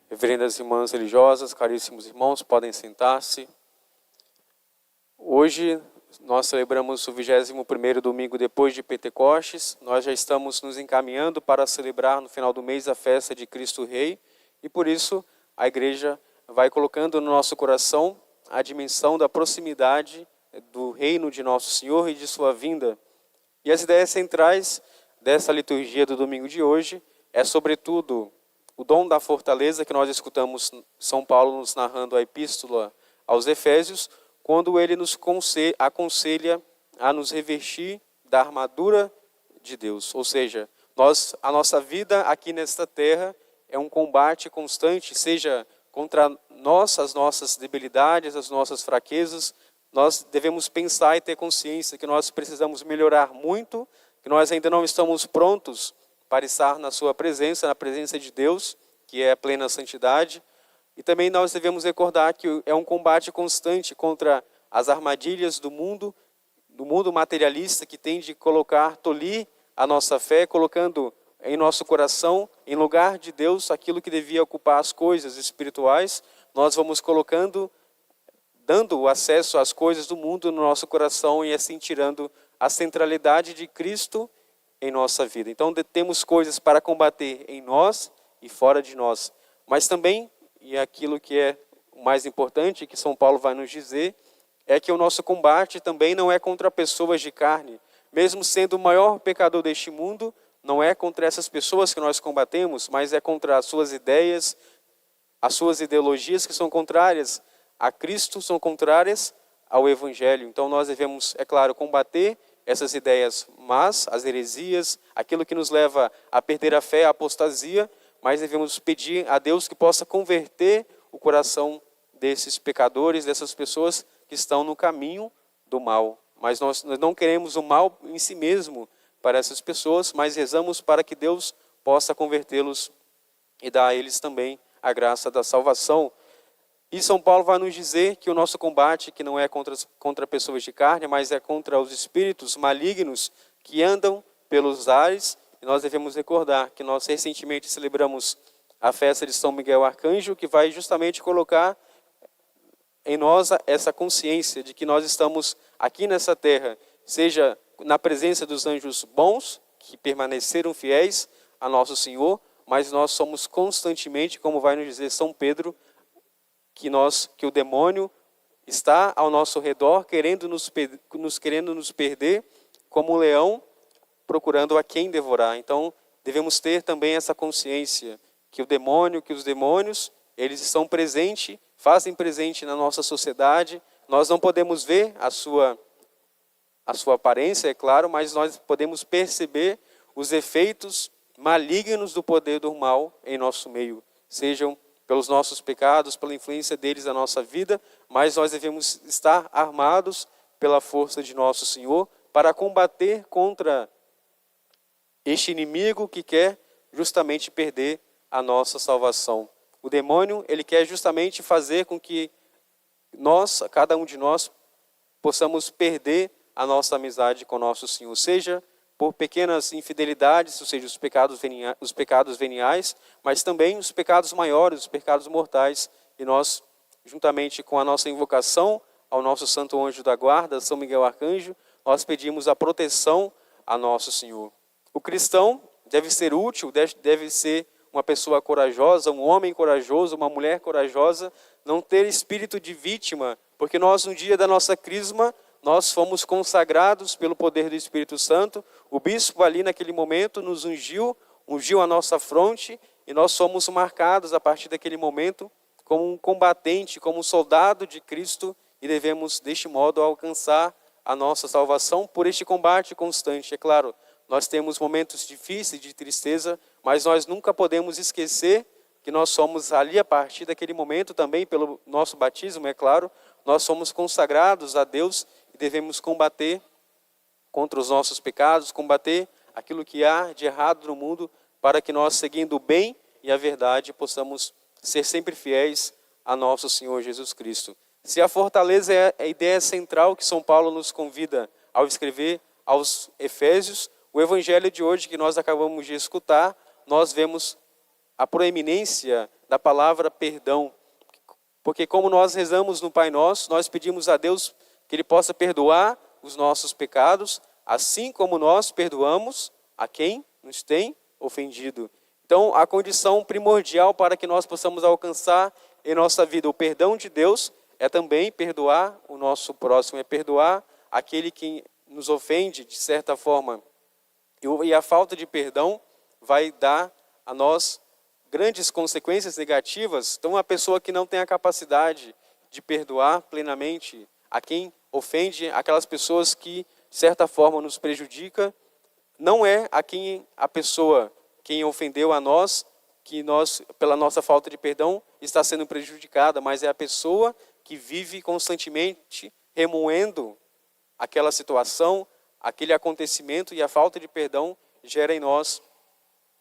Reverendas irmãs religiosas, caríssimos irmãos, podem sentar-se. Hoje nós celebramos o 21º domingo depois de Pentecostes. Nós já estamos nos encaminhando para celebrar no final do mês a festa de Cristo Rei. E por isso a igreja vai colocando no nosso coração a dimensão da proximidade do reino de nosso Senhor e de sua vinda. E as ideias centrais dessa liturgia do domingo de hoje é sobretudo o dom da fortaleza, que nós escutamos São Paulo nos narrando a epístola aos Efésios, quando ele nos aconselha a nos revestir da armadura de Deus. Ou seja, a nossa vida aqui nesta terra é um combate constante, seja contra nós, as nossas debilidades, as nossas fraquezas. Nós devemos pensar e ter consciência que nós precisamos melhorar muito, que nós ainda não estamos prontos para estar na sua presença, na presença de Deus, que é a plena santidade. E também nós devemos recordar que é um combate constante contra as armadilhas do mundo materialista, que tem de tolir a nossa fé, colocando em nosso coração, em lugar de Deus, aquilo que devia ocupar as coisas espirituais. Nós vamos colocando, dando o acesso às coisas do mundo no nosso coração e assim tirando a centralidade de Cristo em nossa vida. Então temos coisas para combater em nós e fora de nós. Mas também, e aquilo que é o mais importante, que São Paulo vai nos dizer, é que o nosso combate também não é contra pessoas de carne. Mesmo sendo o maior pecador deste mundo, não é contra essas pessoas que nós combatemos, mas é contra as suas ideias, as suas ideologias que são contrárias a Cristo, são contrárias ao Evangelho. Então nós devemos, é claro, combater essas ideias más, as heresias, aquilo que nos leva a perder a fé, a apostasia, mas devemos pedir a Deus que possa converter o coração desses pecadores, dessas pessoas que estão no caminho do mal. Mas nós não queremos o mal em si mesmo para essas pessoas, mas rezamos para que Deus possa convertê-los e dar a eles também a graça da salvação. E São Paulo vai nos dizer que o nosso combate, que não é contra pessoas de carne, mas é contra os espíritos malignos que andam pelos ares. E nós devemos recordar que nós recentemente celebramos a festa de São Miguel Arcanjo, que vai justamente colocar em nós essa consciência de que nós estamos aqui nessa terra, seja na presença dos anjos bons, que permaneceram fiéis a nosso Senhor, mas nós somos constantemente, como vai nos dizer São Pedro, que o demônio está ao nosso redor, querendo nos perder, como um leão procurando a quem devorar. Então, devemos ter também essa consciência que os demônios, eles estão presentes, fazem presente na nossa sociedade. Nós não podemos ver a sua aparência, é claro, mas nós podemos perceber os efeitos malignos do poder do mal em nosso meio, sejam pelos nossos pecados, pela influência deles na nossa vida, mas nós devemos estar armados pela força de nosso Senhor para combater contra este inimigo que quer justamente perder a nossa salvação. O demônio, ele quer justamente fazer com que cada um de nós, possamos perder a nossa amizade com nosso Senhor, seja por pequenas infidelidades, ou seja, os pecados veniais, mas também os pecados maiores, os pecados mortais. E nós, juntamente com a nossa invocação ao nosso santo anjo da guarda, São Miguel Arcanjo, nós pedimos a proteção a nosso Senhor. O cristão deve ser útil, deve ser uma pessoa corajosa, um homem corajoso, uma mulher corajosa, não ter espírito de vítima, porque nós, no dia da nossa crisma, nós fomos consagrados pelo poder do Espírito Santo. O bispo ali naquele momento nos ungiu a nossa fronte, e nós somos marcados a partir daquele momento como um combatente, como um soldado de Cristo, e devemos deste modo alcançar a nossa salvação por este combate constante. É claro, nós temos momentos difíceis de tristeza, mas nós nunca podemos esquecer que nós somos ali a partir daquele momento também pelo nosso batismo, é claro, nós somos consagrados a Deus e devemos combater contra os nossos pecados, combater aquilo que há de errado no mundo, para que nós, seguindo o bem e a verdade, possamos ser sempre fiéis a nosso Senhor Jesus Cristo. Se a fortaleza é a ideia central que São Paulo nos convida ao escrever aos Efésios, o evangelho de hoje que nós acabamos de escutar, nós vemos a proeminência da palavra perdão. Porque como nós rezamos no Pai Nosso, nós pedimos a Deus que Ele possa perdoar os nossos pecados, assim como nós perdoamos a quem nos tem ofendido. Então, a condição primordial para que nós possamos alcançar em nossa vida o perdão de Deus é também perdoar o nosso próximo, é perdoar aquele que nos ofende de certa forma. E a falta de perdão vai dar a nós grandes consequências negativas. Então, uma pessoa que não tem a capacidade de perdoar plenamente a quem ofende, aquelas pessoas que, de certa forma, nos prejudica, não é a pessoa quem ofendeu a nós, que nós, pela nossa falta de perdão, está sendo prejudicada, mas é a pessoa que vive constantemente remoendo aquela situação, aquele acontecimento, e a falta de perdão gera em nós,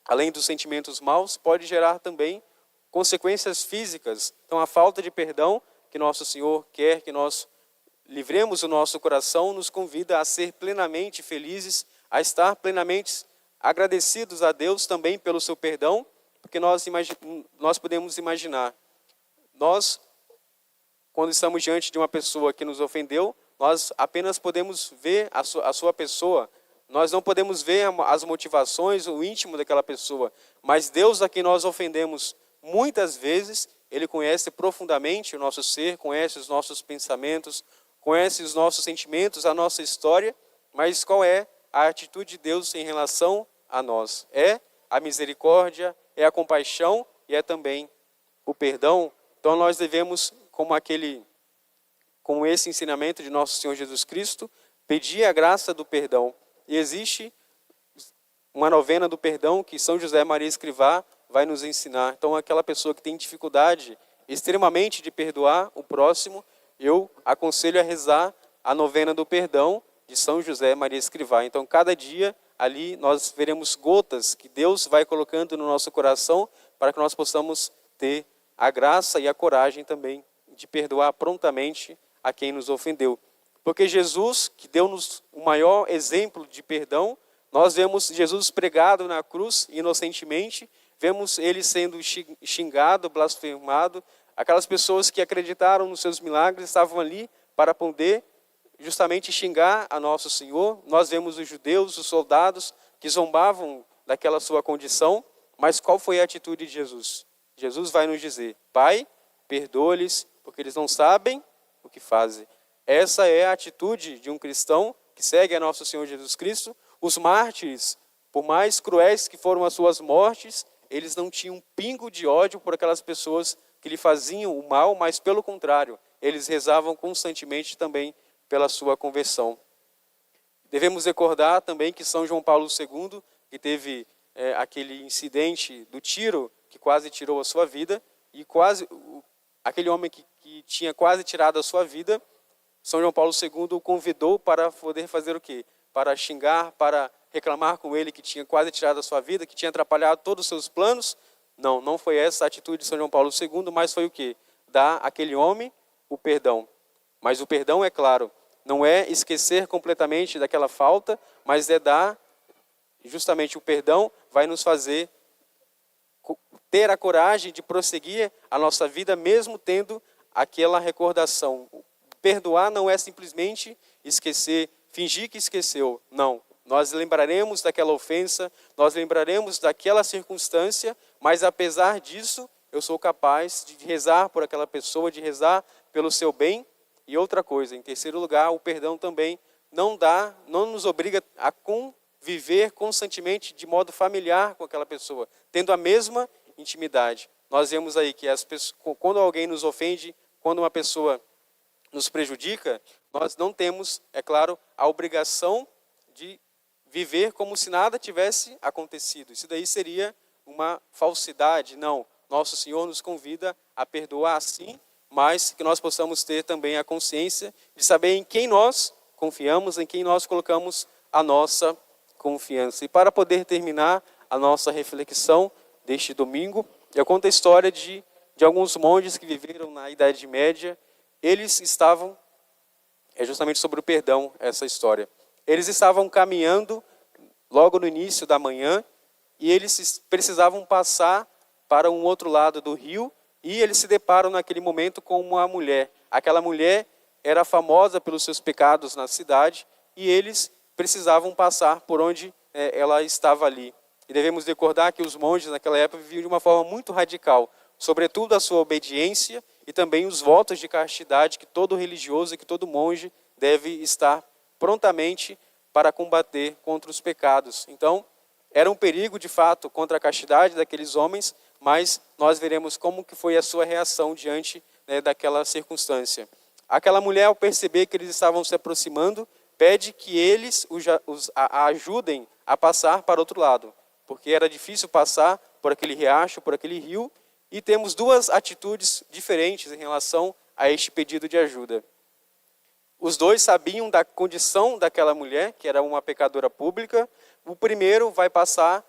além dos sentimentos maus, pode gerar também consequências físicas. Então, a falta de perdão que nosso Senhor quer que nós livremos o nosso coração, nos convida a ser plenamente felizes, a estar plenamente agradecidos a Deus também pelo seu perdão, porque nós podemos imaginar, nós, quando estamos diante de uma pessoa que nos ofendeu, nós apenas podemos ver a sua pessoa, nós não podemos ver as motivações, o íntimo daquela pessoa, mas Deus a quem nós ofendemos, muitas vezes, Ele conhece profundamente o nosso ser, conhece os nossos pensamentos, conhece os nossos sentimentos, a nossa história, mas qual é a atitude de Deus em relação a nós? É a misericórdia, é a compaixão e é também o perdão. Então nós devemos, com esse ensinamento de nosso Senhor Jesus Cristo, pedir a graça do perdão. E existe uma novena do perdão que São José Maria Escrivá vai nos ensinar. Então aquela pessoa que tem dificuldade extremamente de perdoar o próximo, eu aconselho a rezar a novena do perdão de São José Maria Escrivá. Então cada dia ali nós veremos gotas que Deus vai colocando no nosso coração para que nós possamos ter a graça e a coragem também de perdoar prontamente a quem nos ofendeu. Porque Jesus, que deu-nos o maior exemplo de perdão, nós vemos Jesus pregado na cruz inocentemente, vemos Ele sendo xingado, blasfemado, aquelas pessoas que acreditaram nos seus milagres estavam ali para poder justamente xingar a nosso Senhor. Nós vemos os judeus, os soldados que zombavam daquela sua condição, mas qual foi a atitude de Jesus? Jesus vai nos dizer, Pai, perdoa-lhes, porque eles não sabem o que fazem. Essa é a atitude de um cristão que segue a nosso Senhor Jesus Cristo. Os mártires, por mais cruéis que foram as suas mortes, eles não tinham um pingo de ódio por aquelas pessoas que lhe faziam o mal, mas pelo contrário, eles rezavam constantemente também pela sua conversão. Devemos recordar também que São João Paulo II, que teve aquele incidente do tiro, que quase tirou a sua vida, e aquele homem que tinha quase tirado a sua vida, São João Paulo II o convidou para poder fazer o quê? Para xingar, para reclamar com ele que tinha quase tirado a sua vida, que tinha atrapalhado todos os seus planos. Não foi essa a atitude de São João Paulo II, mas foi o quê? Dar àquele homem o perdão. Mas o perdão, é claro, não é esquecer completamente daquela falta, mas é dar, justamente o perdão vai nos fazer ter a coragem de prosseguir a nossa vida, mesmo tendo aquela recordação. Perdoar não é simplesmente esquecer, fingir que esqueceu. Não, nós lembraremos daquela ofensa, nós lembraremos daquela circunstância, mas apesar disso, eu sou capaz de rezar por aquela pessoa, de rezar pelo seu bem. E outra coisa, em terceiro lugar, o perdão também não nos obriga a conviver constantemente de modo familiar com aquela pessoa, tendo a mesma intimidade. Nós vemos aí que quando alguém nos ofende, quando uma pessoa nos prejudica, nós não temos, é claro, a obrigação de viver como se nada tivesse acontecido. Isso daí seria uma falsidade. Não, nosso Senhor nos convida a perdoar sim, mas que nós possamos ter também a consciência de saber em quem nós confiamos, em quem nós colocamos a nossa confiança. E para poder terminar a nossa reflexão deste domingo, eu conto a história de alguns monges que viveram na Idade Média. Eles estavam, é justamente sobre o perdão essa história, eles estavam caminhando logo no início da manhã e eles precisavam passar para um outro lado do rio e eles se deparam naquele momento com uma mulher. Aquela mulher era famosa pelos seus pecados na cidade e eles precisavam passar por onde ela estava ali. E devemos recordar que os monges naquela época viviam de uma forma muito radical, sobretudo a sua obediência e também os votos de castidade que todo religioso e que todo monge deve estar prontamente para combater contra os pecados. Então, era um perigo de fato contra a castidade daqueles homens, mas nós veremos como que foi a sua reação diante daquela circunstância. Aquela mulher, ao perceber que eles estavam se aproximando, pede que eles a ajudem a passar para o outro lado, porque era difícil passar por aquele riacho, por aquele rio, e temos duas atitudes diferentes em relação a este pedido de ajuda. Os dois sabiam da condição daquela mulher, que era uma pecadora pública. O primeiro vai passar,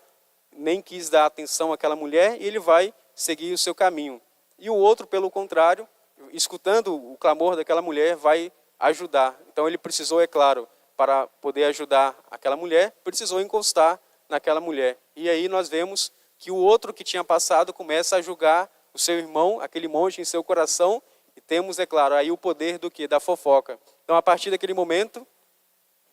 nem quis dar atenção àquela mulher, e ele vai seguir o seu caminho. E o outro, pelo contrário, escutando o clamor daquela mulher, vai ajudar. Então ele precisou, é claro, para poder ajudar aquela mulher, precisou encostar naquela mulher. E aí nós vemos que o outro que tinha passado começa a julgar o seu irmão, aquele monge, em seu coração, e temos, é claro, aí o poder do quê? Da fofoca. Então, a partir daquele momento,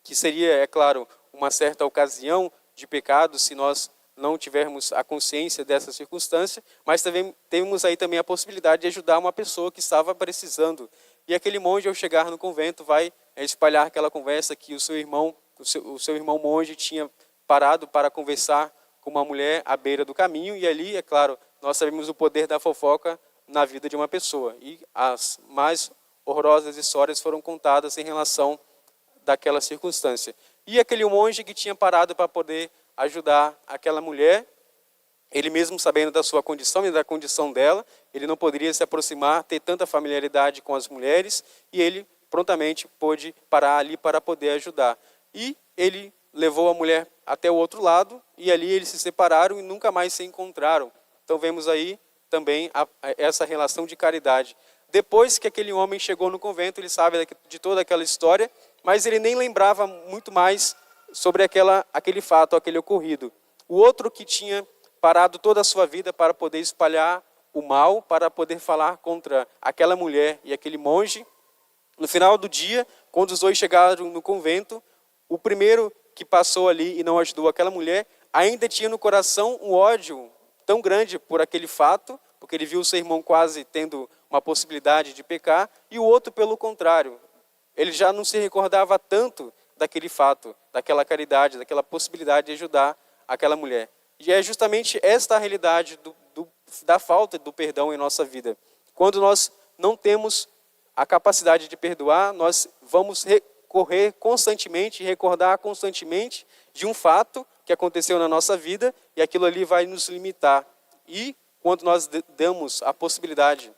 que seria, é claro, uma certa ocasião de pecado, se nós não tivermos a consciência dessa circunstância, mas também temos aí também a possibilidade de ajudar uma pessoa que estava precisando. E aquele monge, ao chegar no convento, vai espalhar aquela conversa que o seu irmão monge tinha parado para conversar com uma mulher à beira do caminho, e ali, é claro, nós sabemos o poder da fofoca na vida de uma pessoa. E as mais horrorosas histórias foram contadas em relação daquela circunstância. E aquele monge que tinha parado para poder ajudar aquela mulher, ele mesmo sabendo da sua condição e da condição dela, ele não poderia se aproximar, ter tanta familiaridade com as mulheres, e ele prontamente pôde parar ali para poder ajudar. E ele levou a mulher até o outro lado, e ali eles se separaram e nunca mais se encontraram. Então vemos aí também essa relação de caridade. Depois que aquele homem chegou no convento, ele sabe de toda aquela história, mas ele nem lembrava muito mais sobre aquele fato, aquele ocorrido. O outro que tinha parado toda a sua vida para poder espalhar o mal, para poder falar contra aquela mulher e aquele monge, no final do dia, quando os dois chegaram no convento, o primeiro que passou ali e não ajudou aquela mulher, ainda tinha no coração um ódio tão grande por aquele fato, porque ele viu o seu irmão quase tendo uma possibilidade de pecar, e o outro, pelo contrário, ele já não se recordava tanto daquele fato, daquela caridade, daquela possibilidade de ajudar aquela mulher. E é justamente esta a realidade da falta do perdão em nossa vida. Quando nós não temos a capacidade de perdoar, nós vamos recorrer constantemente, recordar constantemente de um fato que aconteceu na nossa vida, e aquilo ali vai nos limitar. E quando nós damos a possibilidade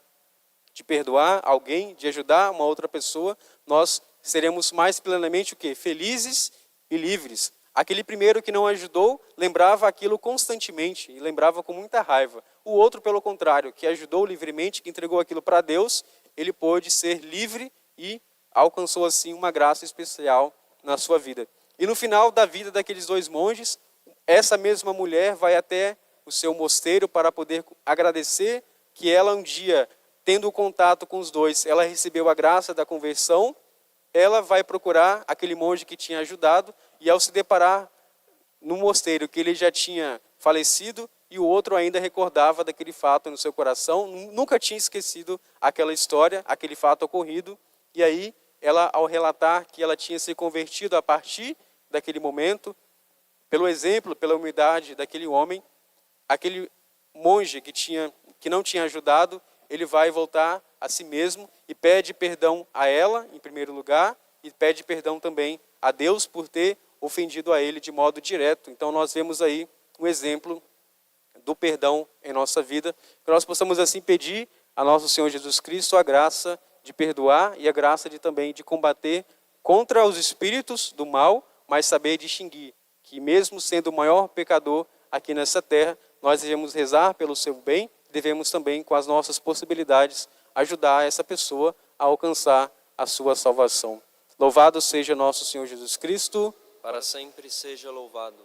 de perdoar alguém, de ajudar uma outra pessoa, nós seremos mais plenamente o quê? Felizes e livres. Aquele primeiro que não ajudou, lembrava aquilo constantemente e lembrava com muita raiva. O outro, pelo contrário, que ajudou livremente, que entregou aquilo para Deus, ele pôde ser livre e alcançou assim uma graça especial na sua vida. E no final da vida daqueles dois monges, essa mesma mulher vai até o seu mosteiro para poder agradecer que ela um dia, tendo contato com os dois, ela recebeu a graça da conversão. Ela vai procurar aquele monge que tinha ajudado, e ao se deparar no mosteiro que ele já tinha falecido, e o outro ainda recordava daquele fato no seu coração, nunca tinha esquecido aquela história, aquele fato ocorrido, e aí ela, ao relatar que ela tinha se convertido a partir daquele momento, pelo exemplo, pela humildade daquele homem, aquele monge que não tinha ajudado, ele vai voltar a si mesmo e pede perdão a ela, em primeiro lugar, e pede perdão também a Deus por ter ofendido a ele de modo direto. Então nós vemos aí um exemplo do perdão em nossa vida, que nós possamos assim pedir a nosso Senhor Jesus Cristo a graça de perdoar e a graça também de combater contra os espíritos do mal, mas saber distinguir que mesmo sendo o maior pecador aqui nessa terra, nós devemos rezar pelo seu bem, devemos também, com as nossas possibilidades, ajudar essa pessoa a alcançar a sua salvação. Louvado seja nosso Senhor Jesus Cristo. Para sempre seja louvado.